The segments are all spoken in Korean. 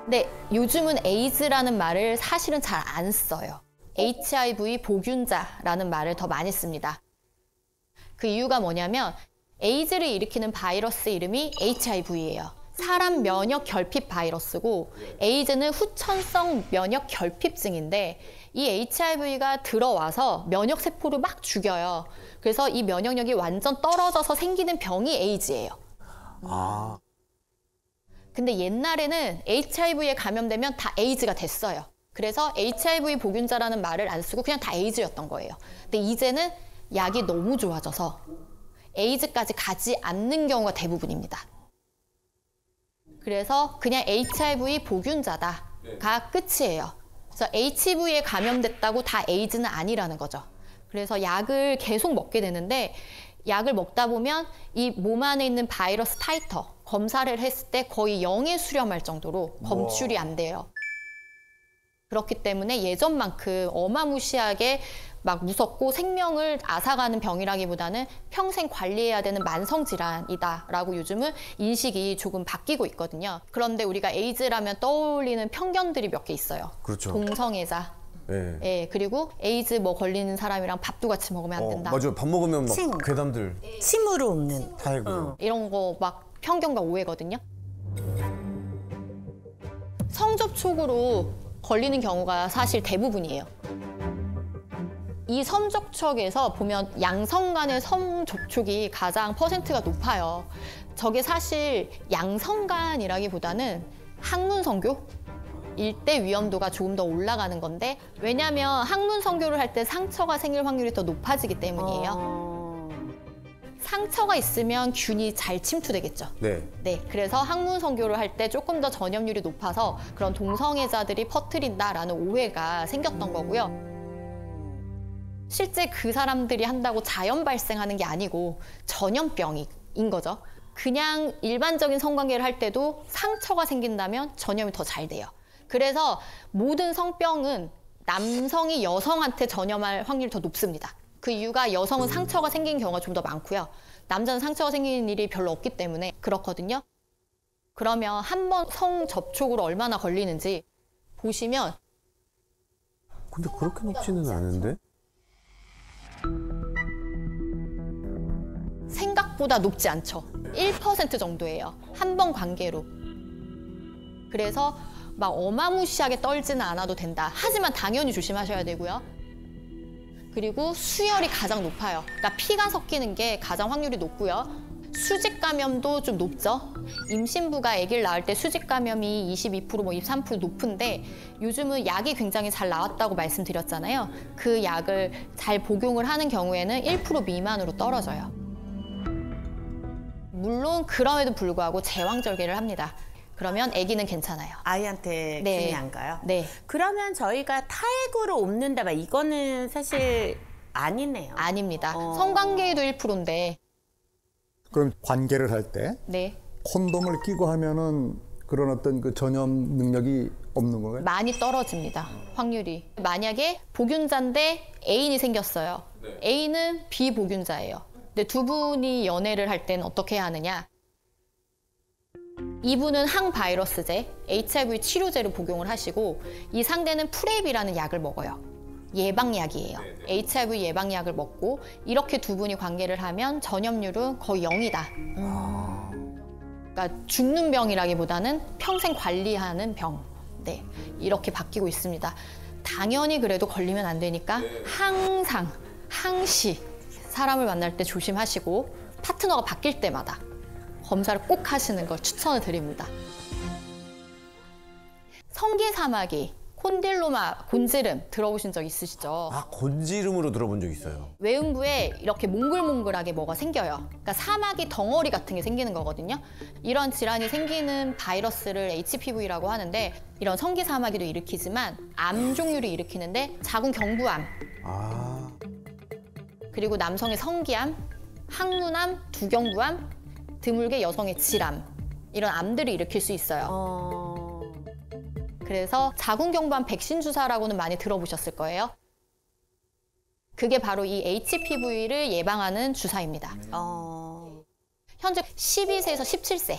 네, 요즘은 에이즈라는 말을 사실은 잘 안 써요. HIV 보균자라는 말을 더 많이 씁니다. 그 이유가 뭐냐면 에이즈를 일으키는 바이러스 이름이 HIV예요. 사람 면역 결핍 바이러스고 에이즈는 후천성 면역 결핍증인데 이 HIV가 들어와서 면역 세포를 막 죽여요. 그래서 이 면역력이 완전 떨어져서 생기는 병이 에이즈예요. 아. 근데 옛날에는 HIV에 감염되면 다 에이즈가 됐어요. 그래서 HIV 보균자라는 말을 안 쓰고 그냥 다 에이즈였던 거예요. 근데 이제는 약이 너무 좋아져서 에이즈까지 가지 않는 경우가 대부분입니다. 그래서 그냥 HIV 보균자다가 끝이에요. 그래서 HIV에 감염됐다고 다 에이즈는 아니라는 거죠. 그래서 약을 계속 먹게 되는데 약을 먹다 보면 이 몸 안에 있는 바이러스 타이터 검사를 했을 때 거의 0에 수렴할 정도로 검출이 안 돼요. 그렇기 때문에 예전만큼 어마무시하게 막 무섭고 생명을 앗아가는 병이라기보다는 평생 관리해야 되는 만성질환이다라고 요즘은 인식이 조금 바뀌고 있거든요. 그런데 우리가 에이즈라면 떠올리는 편견들이 몇 개 있어요. 그렇죠. 동성애자. 네. 예, 그리고 에이즈 뭐 걸리는 사람이랑 밥도 같이 먹으면 안 된다. 맞아요. 밥 먹으면 막 침. 괴담들 침으로 옵는. 다 해고요. 이런 거 막 편견과 오해거든요. 성접촉으로 걸리는 경우가 사실 대부분이에요. 이 성접촉에서 보면 양성 간의 성접촉이 가장 퍼센트가 높아요. 저게 사실 양성간이라기보다는 항문성교? 일대 위험도가 조금 더 올라가는 건데 왜냐하면 항문성교를 할 때 상처가 생길 확률이 더 높아지기 때문이에요. 상처가 있으면 균이 잘 침투되겠죠. 네. 네, 그래서 항문성교를 할 때 조금 더 전염률이 높아서 그런 동성애자들이 퍼뜨린다라는 오해가 생겼던 거고요. 실제 그 사람들이 한다고 자연 발생하는 게 아니고 전염병인 거죠. 그냥 일반적인 성관계를 할 때도 상처가 생긴다면 전염이 더 잘 돼요. 그래서 모든 성병은 남성이 여성한테 전염할 확률이 더 높습니다. 그 이유가 여성은 상처가 생긴 경우가 좀 더 많고요. 남자는 상처가 생기는 일이 별로 없기 때문에 그렇거든요. 그러면 한 번 성접촉으로 얼마나 걸리는지 보시면 근데 그렇게 높지는 않은데? 생각보다 높지 않죠. 1% 정도예요. 한 번 관계로. 그래서 막 어마무시하게 떨지는 않아도 된다. 하지만 당연히 조심하셔야 되고요. 그리고 수혈이 가장 높아요. 그러니까 피가 섞이는 게 가장 확률이 높고요. 수직 감염도 좀 높죠. 임신부가 아기를 낳을 때 수직 감염이 22%, 뭐 23% 높은데 요즘은 약이 굉장히 잘 나왔다고 말씀드렸잖아요. 그 약을 잘 복용을 하는 경우에는 1% 미만으로 떨어져요. 물론 그럼에도 불구하고 제왕절개를 합니다. 그러면 아기는 괜찮아요. 아이한테 네. 균이 안 가요? 네. 그러면 저희가 타액으로 옮는다 봐. 이거는 사실 아니네요. 아닙니다. 성관계에도 1%인데. 그럼 관계를 할 때 네. 콘돔을 끼고 하면은 그런 어떤 그 전염 능력이 없는 건가요? 많이 떨어집니다. 확률이. 만약에 보균자인데 애인이 생겼어요. 애인은 비보균자예요. 근데 두 분이 연애를 할 때는 어떻게 해야 하느냐? 이분은 항바이러스제, HIV 치료제를 복용을 하시고 이 상대는 프랩이라는 약을 먹어요. 예방약이에요. HIV 예방약을 먹고 이렇게 두 분이 관계를 하면 전염률은 거의 0이다. 그러니까 죽는 병이라기보다는 평생 관리하는 병. 네, 이렇게 바뀌고 있습니다. 당연히 그래도 걸리면 안 되니까 항상, 항시 사람을 만날 때 조심하시고 파트너가 바뀔 때마다 검사를 꼭 하시는 걸 추천을 드립니다. 성기사마귀, 콘딜로마, 곤지름 들어보신 적 있으시죠? 아, 곤지름으로 들어본 적 있어요. 외음부에 이렇게 몽글몽글하게 뭐가 생겨요. 그러니까 사마귀 덩어리 같은 게 생기는 거거든요. 이런 질환이 생기는 바이러스를 HPV라고 하는데 이런 성기사마귀도 일으키지만 암 종류를 일으키는데 자궁경부암, 아. 그리고 남성의 성기암, 항문암, 두경부암, 드물게 여성의 질암 이런 암들을 일으킬 수 있어요. 그래서 자궁경부암 백신 주사라고는 많이 들어보셨을 거예요. 그게 바로 이 HPV를 예방하는 주사입니다. 현재 12세에서 17세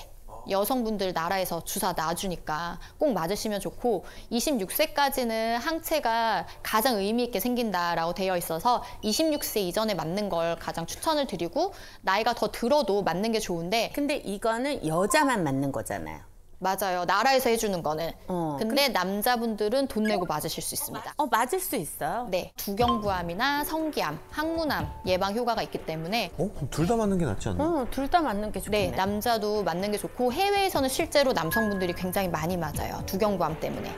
여성분들 나라에서 주사 놔주니까 꼭 맞으시면 좋고 26세까지는 항체가 가장 의미 있게 생긴다라고 되어 있어서 26세 이전에 맞는 걸 가장 추천을 드리고 나이가 더 들어도 맞는 게 좋은데 근데 이거는 여자만 맞는 거잖아요. 맞아요. 나라에서 해주는 거는. 어, 근데 남자분들은 돈 내고 맞으실 수 있습니다. 맞을 수 있어요. 네, 두경부암이나 성기암, 항문암 예방 효과가 있기 때문에 둘 다 맞는 게 낫지 않나? 둘 다 맞는 게 좋겠네. 네, 남자도 맞는 게 좋고 해외에서는 실제로 남성분들이 굉장히 많이 맞아요. 두경부암 때문에.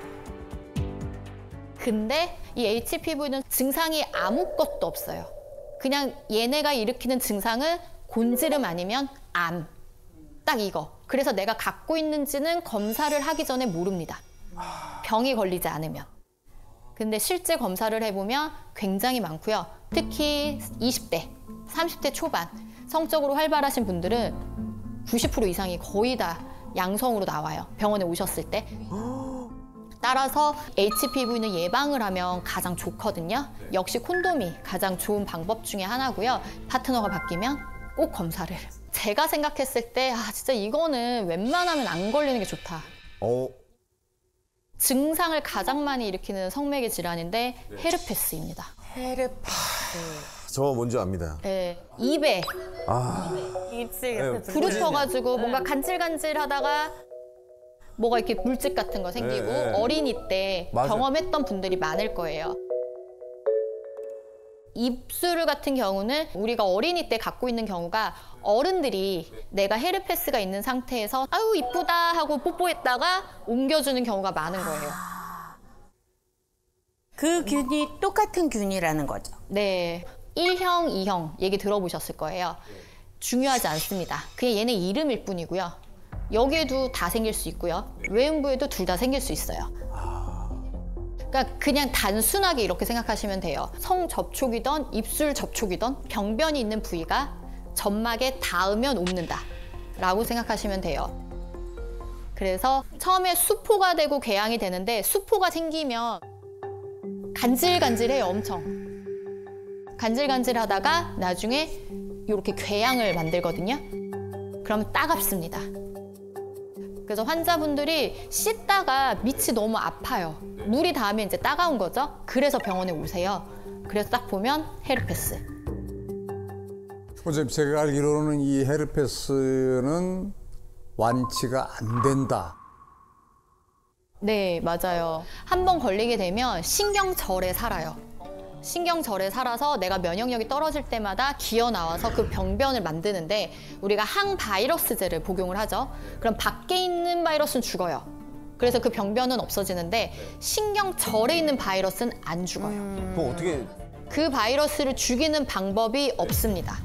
근데 이 HPV는 증상이 아무것도 없어요. 그냥 얘네가 일으키는 증상은 곤지름 아니면 암. 딱 이거. 그래서 내가 갖고 있는지는 검사를 하기 전에 모릅니다. 병이 걸리지 않으면. 근데 실제 검사를 해보면 굉장히 많고요. 특히 20대, 30대 초반 성적으로 활발하신 분들은 90% 이상이 거의 다 양성으로 나와요. 병원에 오셨을 때. 따라서 HPV는 예방을 하면 가장 좋거든요. 역시 콘돔이 가장 좋은 방법 중에 하나고요. 파트너가 바뀌면 꼭 검사를. 제가 생각했을 때 진짜 이거는 웬만하면 안 걸리는 게 좋다. 증상을 가장 많이 일으키는 성매개 질환인데 헤르페스입니다. 저 뭔지 압니다. 네, 입에 입술 네, 옆에 부르셔가지고 뭔가 간질간질하다가 뭐가 이렇게 물집 같은 거 생기고 네. 어린이 때 맞아요. 경험했던 분들이 많을 거예요. 입술 같은 경우는 우리가 어린이 때 갖고 있는 경우가 어른들이 내가 헤르페스가 있는 상태에서 아유 이쁘다 하고 뽀뽀했다가 옮겨주는 경우가 많은 거예요. 그 균이 똑같은 균이라는 거죠. 네, 1형, 2형 얘기 들어보셨을 거예요. 중요하지 않습니다. 그냥 얘네 이름일 뿐이고요. 여기에도 다 생길 수 있고요. 외음부에도 둘 다 생길 수 있어요. 그러니까 그냥 단순하게 이렇게 생각하시면 돼요. 성 접촉이든 입술 접촉이든 병변이 있는 부위가 점막에 닿으면 옮는다 라고 생각하시면 돼요. 그래서 처음에 수포가 되고 궤양이 되는데 수포가 생기면 간질간질해요. 엄청 간질간질하다가 나중에 이렇게 궤양을 만들거든요. 그러면 따갑습니다. 그래서 환자분들이 씻다가 밑이 너무 아파요. 물이 닿으면 이제 따가운 거죠. 그래서 병원에 오세요. 그래서 딱 보면 헤르페스. 선생님, 제가 알기로는 이 헤르페스는 완치가 안 된다. 네, 맞아요. 한 번 걸리게 되면 신경절에 살아요. 신경절에 살아서 내가 면역력이 떨어질 때마다 기어 나와서 그 병변을 만드는데 우리가 항바이러스제를 복용을 하죠. 그럼 밖에 있는 바이러스는 죽어요. 그래서 그 병변은 없어지는데 신경절에 있는 바이러스는 안 죽어요. 그럼 어떻게 그 바이러스를 죽이는 방법이 없습니다.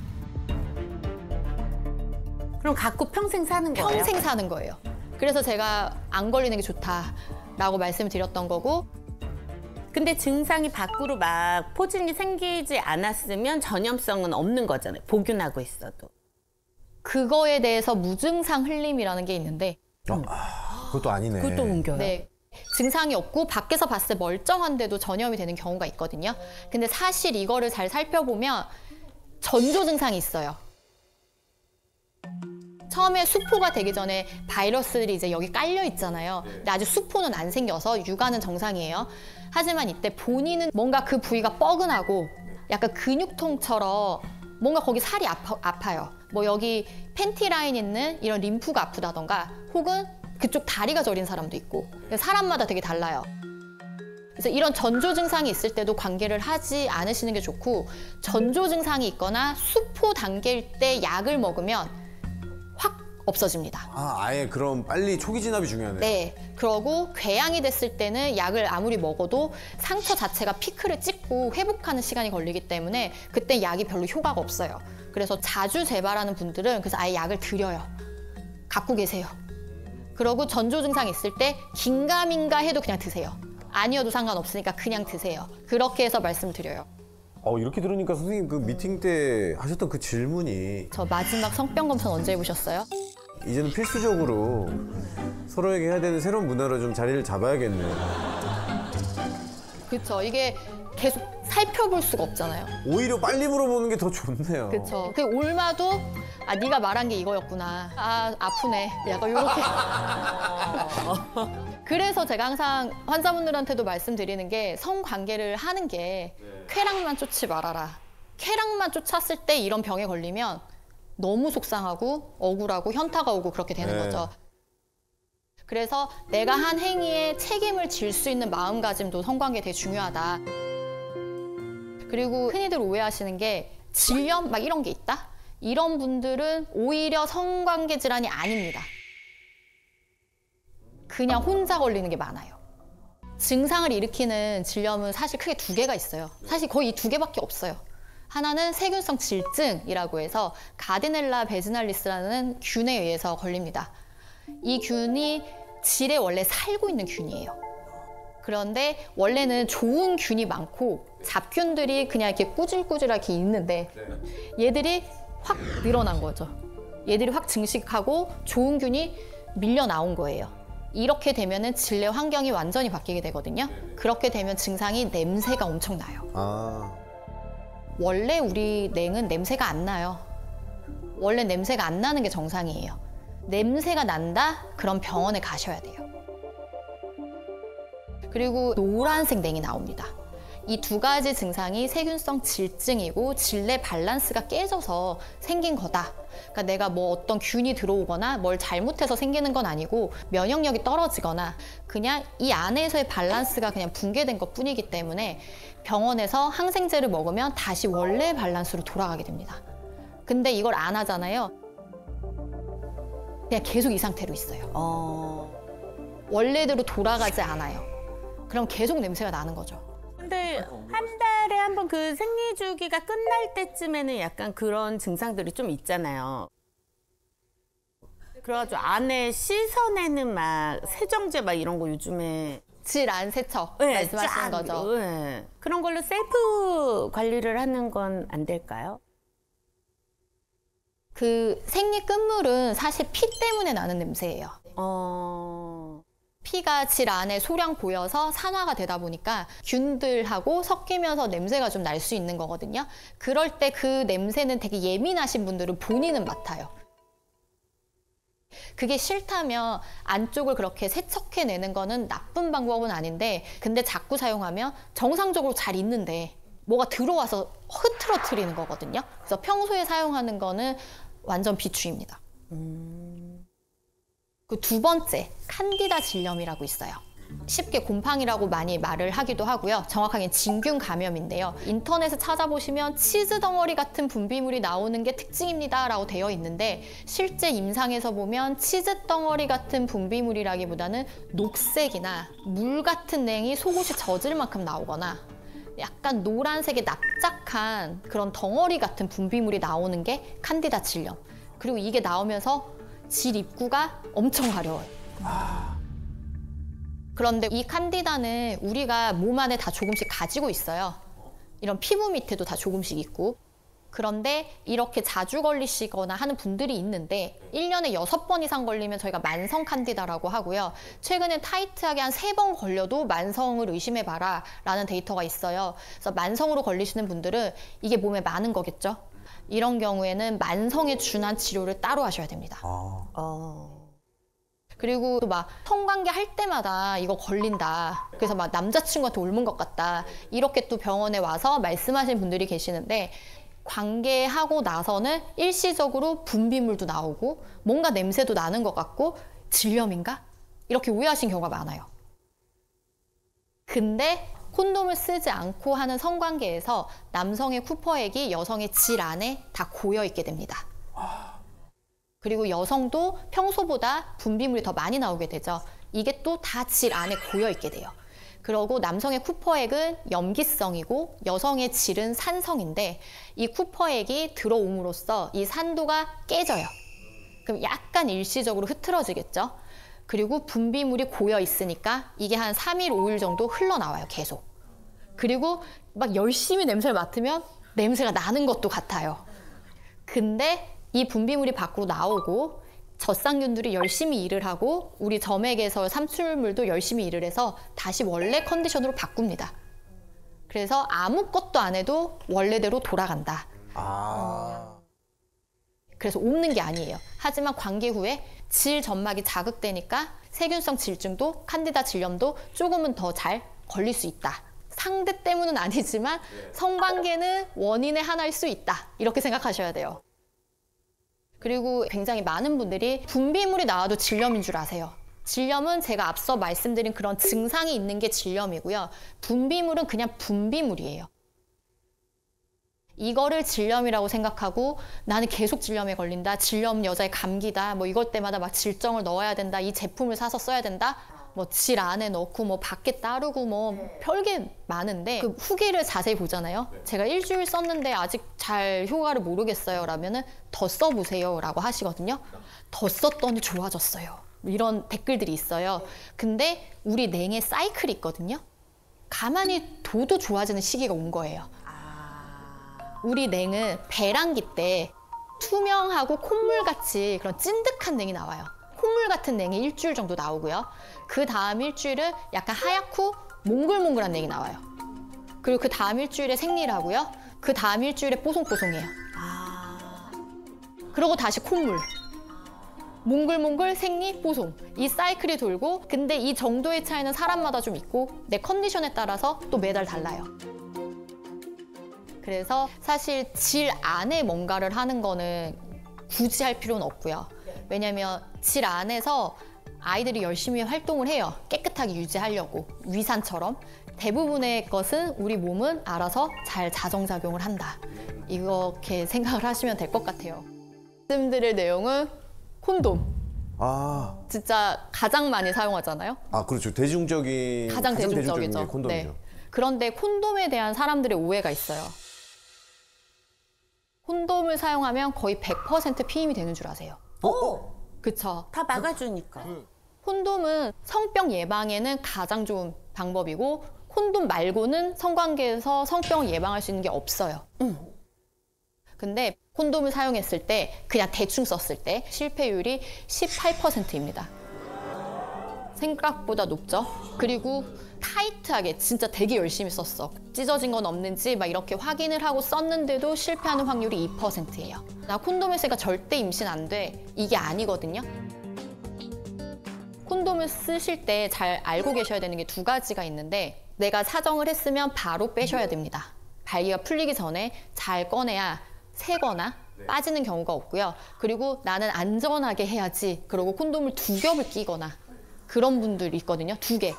그럼 갖고 평생 사는 거예요? 평생 사는 거예요. 그래서 제가 안 걸리는 게 좋다라고 말씀을 드렸던 거고. 근데 증상이 밖으로 막 포진이 생기지 않았으면 전염성은 없는 거잖아요. 복균하고 있어도. 그거에 대해서 무증상 흘림이라는 게 있는데 그것도 아니네. 그것도 옮겨요. 네. 증상이 없고 밖에서 봤을 때 멀쩡한데도 전염이 되는 경우가 있거든요. 근데 사실 이거를 잘 살펴보면 전조 증상이 있어요. 처음에 수포가 되기 전에 바이러스들이 이제 여기 깔려 있잖아요. 근데 아직 수포는 안 생겨서 육아는 정상이에요. 하지만 이때 본인은 뭔가 그 부위가 뻐근하고 약간 근육통처럼 뭔가 거기 살이 아파요. 뭐 여기 팬티 라인 있는 이런 림프가 아프다던가 혹은 그쪽 다리가 저린 사람도 있고 사람마다 되게 달라요. 그래서 이런 전조 증상이 있을 때도 관계를 하지 않으시는 게 좋고 전조 증상이 있거나 수포 단계일 때 약을 먹으면 확 없어집니다. 아예 그럼 빨리 초기 진압이 중요하네요. 네, 그러고 궤양이 됐을 때는 약을 아무리 먹어도 상처 자체가 피크를 찍고 회복하는 시간이 걸리기 때문에 그때 약이 별로 효과가 없어요. 그래서 자주 재발하는 분들은 그래서 아예 약을 드려요. 갖고 계세요. 그러고 전조 증상이 있을 때 긴가민가 해도 그냥 드세요. 아니어도 상관없으니까 그냥 드세요. 그렇게 해서 말씀드려요. 이렇게 들으니까 선생님 그 미팅 때 하셨던 그 질문이 저 마지막 성병 검사는 언제 해보셨어요? 이제는 필수적으로 서로에게 해야 되는 새로운 문화로 좀 자리를 잡아야겠네요. 그렇죠. 이게 계속 살펴볼 수가 없잖아요. 오히려 빨리 물어보는 게 더 좋네요. 그렇죠. 그 올마도 아, 네가 말한 게 이거였구나. 아, 아프네. 약간 요렇게. 그래서 제가 항상 환자분들한테도 말씀드리는 게 성관계를 하는 게 쾌락만 쫓지 말아라. 쾌락만 쫓았을 때 이런 병에 걸리면 너무 속상하고 억울하고 현타가 오고 그렇게 되는 네. 거죠. 그래서 내가 한 행위에 책임을 질 수 있는 마음가짐도 성관계에 되게 중요하다. 그리고 흔히들 오해하시는 게 질염 막 이런 게 있다? 이런 분들은 오히려 성관계 질환이 아닙니다. 그냥 혼자 걸리는 게 많아요. 증상을 일으키는 질염은 사실 크게 두 개가 있어요. 사실 거의 이 두 개밖에 없어요. 하나는 세균성 질증이라고 해서 가디넬라 베지날리스라는 균에 의해서 걸립니다. 이 균이 질에 원래 살고 있는 균이에요. 그런데 원래는 좋은 균이 많고 잡균들이 그냥 이렇게 꾸질꾸질하게 있는데 얘들이 확 늘어난 거죠. 얘들이 확 증식하고 좋은 균이 밀려 나온 거예요. 이렇게 되면은 질내 환경이 완전히 바뀌게 되거든요. 그렇게 되면 증상이 냄새가 엄청 나요. 아, 원래 우리 냉은 냄새가 안 나요. 원래 냄새가 안 나는 게 정상이에요. 냄새가 난다? 그럼 병원에 가셔야 돼요. 그리고 노란색 냉이 나옵니다. 이 두 가지 증상이 세균성 질증이고 질내 밸런스가 깨져서 생긴 거다. 그러니까 내가 뭐 어떤 균이 들어오거나 뭘 잘못해서 생기는 건 아니고 면역력이 떨어지거나 그냥 이 안에서의 밸런스가 그냥 붕괴된 것 뿐이기 때문에 병원에서 항생제를 먹으면 다시 원래 밸런스로 돌아가게 됩니다. 근데 이걸 안 하잖아요. 그냥 계속 이 상태로 있어요. 원래대로 돌아가지 않아요. 그럼 계속 냄새가 나는 거죠. 근데 한 달에 한 번 그 생리 주기가 끝날 때쯤에는 약간 그런 증상들이 좀 있잖아요. 그래가지고 안에 씻어내는 막 세정제 막 이런 거 요즘에 질 안 세척 네, 말씀하시는 쫙, 거죠. 네. 그런 걸로 셀프 관리를 하는 건 안 될까요? 그 생리 끝물은 사실 피 때문에 나는 냄새예요. 피가 질 안에 소량 고여서 산화가 되다 보니까 균들하고 섞이면서 냄새가 좀 날 수 있는 거거든요. 그럴 때 그 냄새는 되게 예민하신 분들은 본인은 맡아요. 그게 싫다면 안쪽을 그렇게 세척해내는 거는 나쁜 방법은 아닌데 근데 자꾸 사용하면 정상적으로 잘 있는데 뭐가 들어와서 흐트러뜨리는 거거든요. 그래서 평소에 사용하는 거는 완전 비추입니다. 그 두 번째, 칸디다 질염이라고 있어요. 쉽게 곰팡이라고 많이 말을 하기도 하고요. 정확하게 진균 감염인데요. 인터넷에 찾아보시면 치즈 덩어리 같은 분비물이 나오는 게 특징입니다 라고 되어 있는데 실제 임상에서 보면 치즈 덩어리 같은 분비물이라기보다는 녹색이나 물 같은 냉이 속옷이 젖을 만큼 나오거나 약간 노란색의 납작한 그런 덩어리 같은 분비물이 나오는 게 칸디다 질염. 그리고 이게 나오면서 질 입구가 엄청 가려워요. 그런데 이 칸디다는 우리가 몸 안에 다 조금씩 가지고 있어요. 이런 피부 밑에도 다 조금씩 있고. 그런데 이렇게 자주 걸리시거나 하는 분들이 있는데 1년에 6번 이상 걸리면 저희가 만성 칸디다라고 하고요. 최근에 타이트하게 한 3번 걸려도 만성을 의심해봐라 라는 데이터가 있어요. 그래서 만성으로 걸리시는 분들은 이게 몸에 많은 거겠죠. 이런 경우에는 만성에 준한 치료를 따로 하셔야 됩니다. 그리고 또 막 성관계 할 때마다 이거 걸린다. 그래서 막 남자친구한테 옮은 것 같다. 이렇게 또 병원에 와서 말씀하시는 분들이 계시는데 관계하고 나서는 일시적으로 분비물도 나오고 뭔가 냄새도 나는 것 같고 질염인가? 이렇게 오해하신 경우가 많아요. 근데 콘돔을 쓰지 않고 하는 성관계에서 남성의 쿠퍼액이 여성의 질 안에 다 고여 있게 됩니다. 그리고 여성도 평소보다 분비물이 더 많이 나오게 되죠. 이게 또 다 질 안에 고여 있게 돼요. 그리고 남성의 쿠퍼액은 염기성이고 여성의 질은 산성인데 이 쿠퍼액이 들어옴으로써 이 산도가 깨져요. 그럼 약간 일시적으로 흐트러지겠죠. 그리고 분비물이 고여 있으니까 이게 한 3일, 5일 정도 흘러나와요, 계속. 그리고 막 열심히 냄새를 맡으면 냄새가 나는 것도 같아요. 근데 이 분비물이 밖으로 나오고 젖상균들이 열심히 일을 하고 우리 점액에서 삼출물도 열심히 일을 해서 다시 원래 컨디션으로 바꿉니다. 그래서 아무것도 안 해도 원래대로 돌아간다. 그래서 옮는 게 아니에요. 하지만 관계 후에 질 점막이 자극되니까 세균성 질증도 칸디다 질염도 조금은 더 잘 걸릴 수 있다. 상대 때문은 아니지만 성관계는 원인의 하나일 수 있다. 이렇게 생각하셔야 돼요. 그리고 굉장히 많은 분들이 분비물이 나와도 질염인 줄 아세요. 질염은 제가 앞서 말씀드린 그런 증상이 있는 게 질염이고요. 분비물은 그냥 분비물이에요. 이거를 질염이라고 생각하고 나는 계속 질염에 걸린다. 질염 여자의 감기다. 뭐 이것 때마다 막 질정을 넣어야 된다. 이 제품을 사서 써야 된다. 뭐 질 안에 넣고 뭐 밖에 따르고 뭐 별게 많은데 그 후기를 자세히 보잖아요. 제가 일주일 썼는데 아직 잘 효과를 모르겠어요. 라면은 더 써보세요. 라고 하시거든요. 더 썼더니 좋아졌어요. 이런 댓글들이 있어요. 근데 우리 냉의 사이클이 있거든요. 가만히 둬도 좋아지는 시기가 온 거예요. 우리 냉은 배란기 때 투명하고 콧물같이 그런 찐득한 냉이 나와요. 콧물 같은 냉이 일주일 정도 나오고요. 그 다음 일주일은 약간 하얗고 몽글몽글한 냉이 나와요. 그리고 그 다음 일주일에 생리하고요. 그 다음 일주일에 뽀송뽀송해요. 그리고 다시 콧물. 몽글몽글, 생리, 뽀송. 이 사이클이 돌고 근데 이 정도의 차이는 사람마다 좀 있고 내 컨디션에 따라서 또 매달 달라요. 그래서 사실 질 안에 뭔가를 하는 거는 굳이 할 필요는 없고요. 왜냐면 질 안에서 아이들이 열심히 활동을 해요. 깨끗하게 유지하려고. 위산처럼. 대부분의 것은 우리 몸은 알아서 잘 자정작용을 한다. 이렇게 생각을 하시면 될 것 같아요. 말씀드릴 내용은 콘돔. 아, 진짜 가장 많이 사용하잖아요. 그렇죠. 대중적인 가장 대중적이죠. 게 콘돔이죠. 네. 그런데 콘돔에 대한 사람들의 오해가 있어요. 콘돔을 사용하면 거의 100% 피임이 되는 줄 아세요. 그쵸? 다 막아주니까. 콘돔은 성병 예방에는 가장 좋은 방법이고 콘돔 말고는 성관계에서 성병을 예방할 수 있는 게 없어요. 근데 콘돔을 사용했을 때 그냥 대충 썼을 때 실패율이 18%입니다. 생각보다 높죠. 그리고 타이트하게 진짜 되게 열심히 썼어. 찢어진 건 없는지 막 이렇게 확인을 하고 썼는데도 실패하는 확률이 2%예요. 나 콘돔을 쓰니까 절대 임신 안 돼. 이게 아니거든요. 콘돔을 쓰실 때 잘 알고 계셔야 되는 게 두 가지가 있는데 내가 사정을 했으면 바로 빼셔야 됩니다. 발기가 풀리기 전에 잘 꺼내야 새거나 빠지는 경우가 없고요. 그리고 나는 안전하게 해야지. 그리고 콘돔을 2겹을 끼거나 그런 분들이 있거든요. 2개.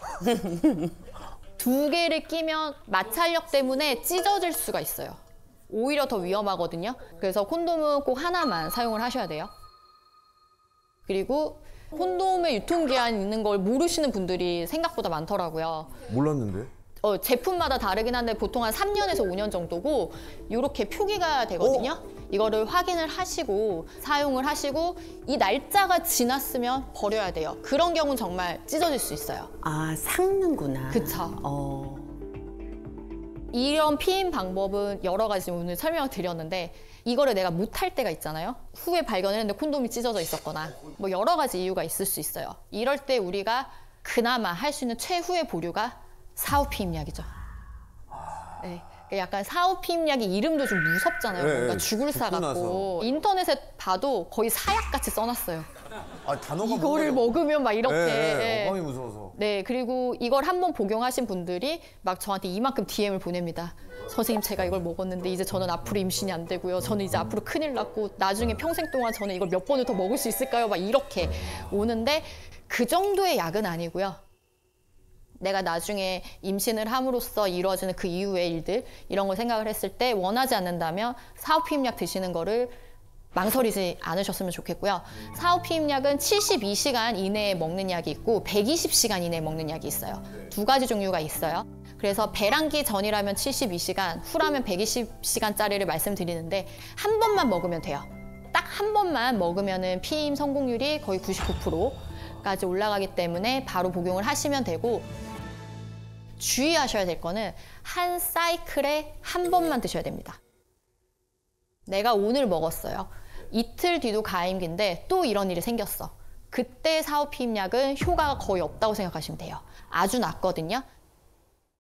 2개를 끼면 마찰력 때문에 찢어질 수가 있어요. 오히려 더 위험하거든요. 그래서 콘돔은 꼭 하나만 사용을 하셔야 돼요. 그리고 콘돔의 유통기한이 있는 걸 모르시는 분들이 생각보다 많더라고요. 몰랐는데? 제품마다 다르긴 한데 보통 한 3년에서 5년 정도고 이렇게 표기가 되거든요. 이거를 확인을 하시고 사용을 하시고 이 날짜가 지났으면 버려야 돼요. 그런 경우는 정말 찢어질 수 있어요. 아, 삭는구나. 그쵸. 이런 피임 방법은 여러 가지 오늘 설명을 드렸는데 이거를 내가 못할 때가 있잖아요. 후에 발견했는데 콘돔이 찢어져 있었거나 뭐 여러 가지 이유가 있을 수 있어요. 이럴 때 우리가 그나마 할 수 있는 최후의 보류가 사후 피임약이죠. 네. 약간 사후 피임약이 이름도 좀 무섭잖아요. 네, 뭔가 죽을 사 죽고 같고 인터넷에 봐도 거의 사약같이 써놨어요. 단어가 이거를 먹으면 막 이렇게. 네, 어감이 무서워서. 네, 그리고 이걸 한번 복용하신 분들이 막 저한테 이만큼 DM을 보냅니다. 선생님, 제가 이걸 먹었는데 이제 저는 앞으로 임신이 안 되고요. 저는 이제 앞으로 큰일 났고 나중에 평생 동안 저는 이걸 몇 번을 더 먹을 수 있을까요? 막 이렇게 오는데 그 정도의 약은 아니고요. 내가 나중에 임신을 함으로써 이루어지는 그 이후의 일들 이런 걸 생각을 했을 때 원하지 않는다면 사후 피임약 드시는 거를 망설이지 않으셨으면 좋겠고요. 사후 피임약은 72시간 이내에 먹는 약이 있고 120시간 이내에 먹는 약이 있어요. 2가지 종류가 있어요. 그래서 배란기 전이라면 72시간, 후라면 120시간짜리를 말씀드리는데 한 번만 먹으면 돼요. 딱 한 번만 먹으면은 피임 성공률이 거의 99%까지 올라가기 때문에 바로 복용을 하시면 되고 주의하셔야 될 거는 한 사이클에 한 번만 드셔야 됩니다. 내가 오늘 먹었어요. 이틀 뒤도 가임기인데 또 이런 일이 생겼어. 그때 사후 피임약은 효과가 거의 없다고 생각하시면 돼요. 아주 낮거든요.